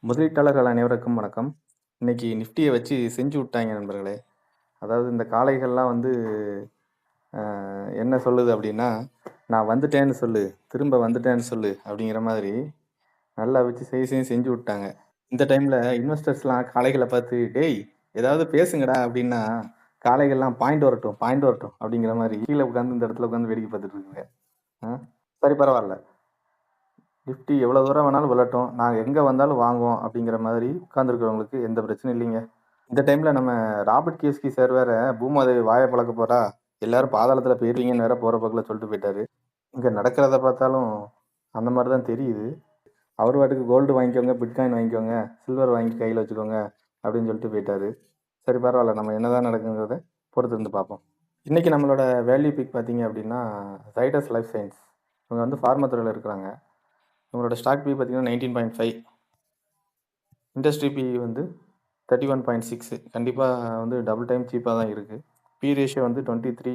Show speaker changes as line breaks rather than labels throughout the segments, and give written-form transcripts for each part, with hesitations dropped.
முதலீட்டாளர்கள் அனைவருக்கும் வணக்கம். இன்னைக்கு நிஃப்டியை வச்சு செஞ்சு விட்டாங்க நண்பர்களே. அதாவது இந்த காளைகள்லாம் வந்து என்ன சொல்லுது அப்படின்னா, நான் வந்துட்டேன்னு சொல்லு, திரும்ப வந்துட்டேன்னு சொல்லு அப்படிங்கிற மாதிரி நல்லா வச்சு செஞ்சு விட்டாங்க. இந்த டைமில் இன்வெஸ்டர்ஸ்லாம் காளைகளை பார்த்து, டேய் ஏதாவது பேசுங்கடா அப்படின்னா, காளைகள்லாம் பாயிண்ட் வரட்டும் அப்படிங்கிற மாதிரி கீழே உட்காந்து இந்த இடத்துல உட்காந்து வேடிக்கை பார்த்துட்டு இருக்குங்க. சரி பரவாயில்ல, நிஃப்டி எவ்வளோ தூரம் வேணாலும் விழட்டும், நாங்கள் எங்கே வந்தாலும் வாங்குவோம் அப்படிங்கிற மாதிரி உட்காந்துருக்கிறவங்களுக்கு எந்த பிரச்சனையும் இல்லைங்க. இந்த டைமில் நம்ம ராபர்ட் கியோஸ்கி சார் வேற பூமாதேவி வாயை பழக்க போறா, எல்லாரும் பாதாளத்தில் போயிடுவீங்கன்னு வேற போகிற பக்கத்தில் சொல்லிட்டு போயிட்டாரு. இங்கே நடக்கிறத பார்த்தாலும் அந்த மாதிரி தான் தெரியுது. அவர் வாட்டுக்கு கோல்டு வாங்கிக்கோங்க, பிட்காயின் வாங்கிக்கோங்க, சில்வர் வாங்கி கையில் வச்சுக்கோங்க அப்படின்னு சொல்லிட்டு போயிட்டாரு. சரி பரவாயில்ல, நம்ம என்னதான் நடக்குங்கிறத பொறுத்து இருந்து பார்ப்போம். இன்றைக்கி நம்மளோட வேல்யூ பிக் பார்த்தீங்க அப்படின்னா ஜைடஸ் லைஃப் சயின்ஸ். இவங்க வந்து ஃபார்மா துறையில் இருக்கிறாங்க. உங்களோட ஸ்டாக் பி பார்த்தீங்கன்னா 19.5, இண்டஸ்ட்ரி பி வந்து 31.6. கண்டிப்பாக வந்து டபுள் டைம் சீப்பாக தான் இருக்குது. பி ரேஷியோ வந்து 23,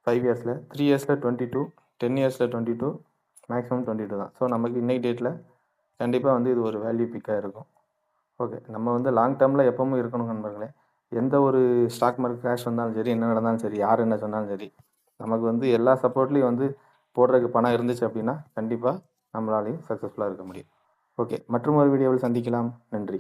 5 இயர்ஸில், 3 இயர்ஸில் 22, 10 இயர்ஸில் 22, மேக்ஸிமம் 22 தான். ஸோ நமக்கு இன்னைக்கு டேட்டில் கண்டிப்பாக வந்து இது ஒரு வேல்யூ பிக்காக இருக்கும். ஓகே, நம்ம வந்து லாங் டேர்மில் எப்பவும் இருக்கணும் நண்பர்களே. எந்த ஒரு ஸ்டாக் மார்க்கெட் கிராஷ் வந்தாலும் சரி, என்ன நடந்தாலும் சரி, யார் என்ன சொன்னாலும் சரி, நமக்கு வந்து எல்லா சப்போர்ட்லேயும் வந்து போடுறதுக்கு பணம் இருந்துச்சு அப்படின்னா கண்டிப்பாக நம்மளாலையும் சக்ஸஸ்ஃபுல்லாக இருக்க முடியும். ஓகே, மற்றும் ஒரு வீடியோவில் சந்திக்கலாம். நன்றி.